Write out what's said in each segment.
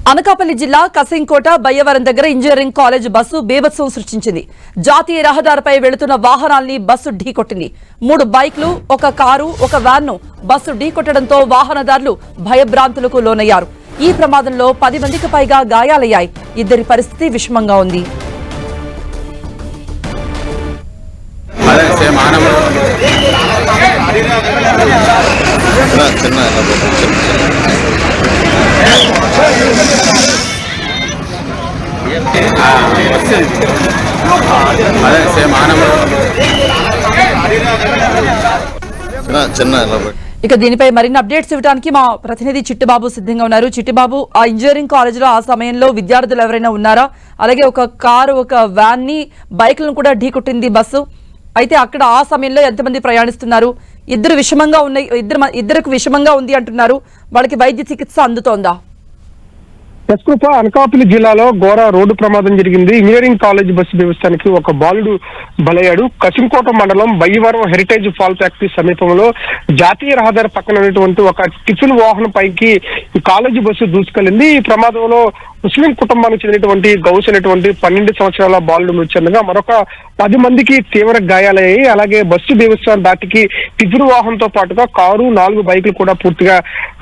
అనకాపల్లి జిల్లా కసింకోట బయ్యవరం దగ్గర engineering college bus బీభత్సం సృష్టించింది. జాతీయ రహదారిపై వెళుతున్న వాహనాల్ని బస్సు ఢీకొట్టింది. 3 బైక్లు, ఒక కారు, ఒక వ్యాన్ను బస్సు ఢీకొట్టడంతో వాహనదారులు భయభ్రాంతులకు లోనయ్యారు. ఈ ప్రమాదంలో 10 మందికి పైగా గాయాలయ్యాయి. ఇద్దరి పరిస్థితి విషమంగా ఉంది. ఇక దీనిపై మరిన్ని అప్డేట్స్ ఇవ్వడానికి మా ప్రతినిధి చిట్టిబాబు సిద్ధంగా ఉన్నారు. చిట్టిబాబు, ఆ ఇంజనీరింగ్ కాలేజ్ లో ఆ సమయంలో విద్యార్థులు ఎవరైనా ఉన్నారా? అలాగే ఒక కారు, ఒక వ్యాన్ ని, బైక్లను కూడా ఢీకొట్టింది బస్సు. అయితే అక్కడ ఆ సమయంలో ఎంతమంది ప్రయాణిస్తున్నారు? ఇద్దరికి విషమంగా ఉంది అంటున్నారు. వాళ్ళకి వైద్య చికిత్స అందుతోందా? ఎస్కృప అనకాపల్లి జిల్లాలో ఘోర రోడ్డు ప్రమాదం జరిగింది. ఇంజనీరింగ్ కాలేజ్ బస్సు బీభత్సానికి ఒక బాలుడు బలయ్యాడు. కసింకోట మండలం బయ్యవరం హెరిటేజ్ ఫాల్ ఫ్యాక్టరీ సమీపంలో జాతీయ రహదారి పక్కన ఉన్నటువంటి ఒక టిఫిన్ వాహనం పైకి ఈ కాలేజీ బస్సు దూసుకెళ్లింది. ఈ ప్రమాదంలో ముస్లిం కుటుంబానికి చెందినటువంటి గౌస్ అనేటువంటి 12 సంవత్సరాల బాలుడు మృతి చెందగా మరొక 10 మందికి తీవ్ర గాయాలయ్యాయి. అలాగే బస్సు బీభత్సం దాటికి టిఫిన్ వాహనంతో పాటుగా కారు, 4 బైకులు కూడా పూర్తిగా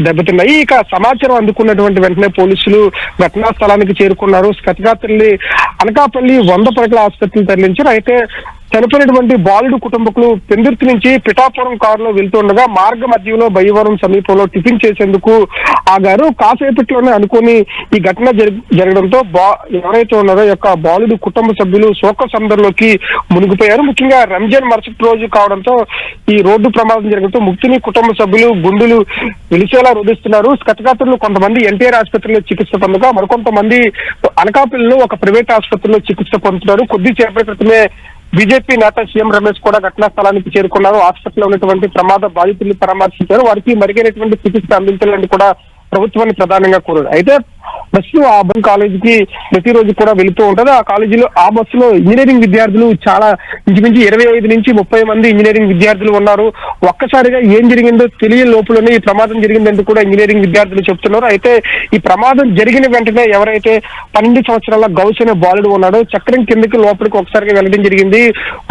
దెబ్బతిన్నాయి. ఇక సమాచారం అందుకున్నటువంటి వెంటనే పోలీసులు ఘటనా స్థలానికి చేరుకున్నారు. స్థితిగతుల్ని అనకాపల్లి 100 పడకల ఆసుపత్రికి తరలించారు. అయితే చనిపోయినటువంటి బాలుడు కుటుంబకులు పెందుర్తి నుంచి పిఠాపురం కారులో వెళ్తుండగా మార్గ మధ్యలో బయ్యవరం సమీపంలో టిఫిన్ చేసేందుకు ఆగారు. కాసేపట్లోనే అనుకుని ఈ ఘటన జరగడంతో ఎవరైతే ఉన్నారో యొక్క బాలుడు కుటుంబ సభ్యులు శోక సందర్లోకి మునిగిపోయారు. ముఖ్యంగా రంజాన్ మరుసటి రోజు కావడంతో ఈ రోడ్డు ప్రమాదం జరగడంతో ముక్తిని కుటుంబ సభ్యులు గుండెలు వెలిసేలా రోధిస్తున్నారు. స్థితిగతులు కొంతమంది ఎన్టీఆర్ ఆసుపత్రిలో చికిత్స పొందగా మరికొంతమంది అనకాపల్లిలో ఒక ప్రైవేట్ ఆసుపత్రిలో చికిత్స పొందుతున్నారు. కొద్దిసేపటి క్రితమే బీజేపీ నేత సీఎం రమేష్ కూడా ఘటనా స్థలానికి చేరుకున్నారు. హాస్పిటల్లో ఉన్నటువంటి ప్రమాద బాధితుల్ని పరామర్శించారు. వారికి మెరుగైనటువంటి చికిత్స అందించాలని కూడా ప్రభుత్వాన్ని ప్రధానంగా కోరారు. అయితే బస్సు ఆ కాలేజీకి ప్రతిరోజు కూడా వెళుతూ ఉంటది. ఆ బస్సులో ఇంజనీరింగ్ విద్యార్థులు చాలా ఇంచుమించు 25 నుంచి 30 మంది ఇంజనీరింగ్ విద్యార్థులు ఉన్నారు. ఒక్కసారిగా ఏం జరిగిందో తెలియని లోపలనే ఈ ప్రమాదం జరిగిందంటూ కూడా ఇంజనీరింగ్ విద్యార్థులు చెప్తున్నారు. అయితే ఈ ప్రమాదం జరిగిన వెంటనే ఎవరైతే 12 సంవత్సరాల గౌస్ అనే బాలుడు ఉన్నాడో చక్రం కిందకి లోపలికి ఒకసారిగా వెళ్ళడం జరిగింది.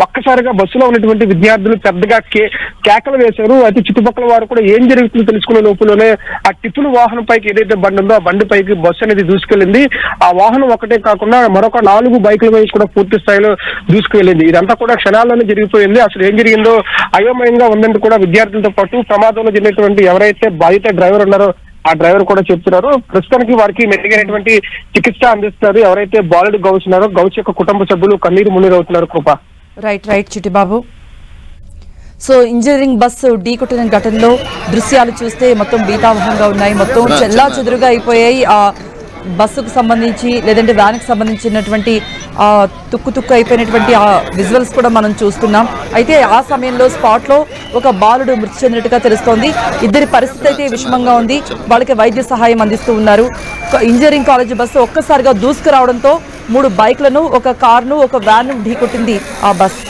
ఒక్కసారిగా బస్సులో ఉన్నటువంటి విద్యార్థులు పెద్దగా కేకలు వేశారు. అయితే చుట్టుపక్కల వారు కూడా ఏం జరుగుతుందో తెలుసుకునే లోపలనే ఆ టిఫిన్ వాహనం పైకి ఏదైతే బండి ఉందో ఆ బండి పైకి బస్సు అనేది దూసుకెళ్ళింది. ఆ వాహనం ఒకటే కాకుండా మరొక 4 బైకుల మీద కూడా పూర్తి స్థాయిలో దూసుకువెళ్ళింది. ఇదంతా కూడా క్షణాల్లోనే జరిగిపోయింది. అసలు ఏం జరిగిందో అయోమయంగా ఉందంటూ కూడా విద్యార్థులతో పాటు ప్రమాదంలో జరిగినటువంటి ఎవరైతే బాధిత డ్రైవర్ ఉన్నారో ఆ డ్రైవర్ కూడా చెప్తున్నారు. ప్రస్తుతానికి వారికి మెరుగైనటువంటి చికిత్స అందిస్తున్నారు. ఎవరైతే బాలుడు గౌస్ ఉన్నారో గౌస్ యొక్క కుటుంబ సభ్యులు కన్నీరు మున్నీరు అవుతున్నారు. Krupa. Right Chittibabu. So engineering bus ఢీకొట్టిన ఘటనలో దృశ్యాలు చూస్తే మొత్తం బీతావహంగా ఉన్నాయి. మొత్తం చెల్లా చెదురుగా అయిపోయాయి. ఆ బస్సుకు సంబంధించి లేదంటే వ్యాన్కి సంబంధించినటువంటి తుక్కు అయిపోయినటువంటి ఆ విజువల్స్ కూడా మనం చూస్తున్నాం. అయితే ఆ సమయంలో స్పాట్లో ఒక బాలుడు మృతి చెందినట్టుగా తెలుస్తోంది. ఇద్దరి పరిస్థితి అయితే విషమంగా ఉంది. వాళ్ళకి వైద్య సహాయం అందిస్తూ ఉన్నారు. ఇంజనీరింగ్ కాలేజ్ బస్సు ఒక్కసారిగా దూసుకురావడంతో 3 బైక్లను, ఒక కారును, ఒక వ్యాన్ను ఢీకొట్టింది ఆ బస్సు.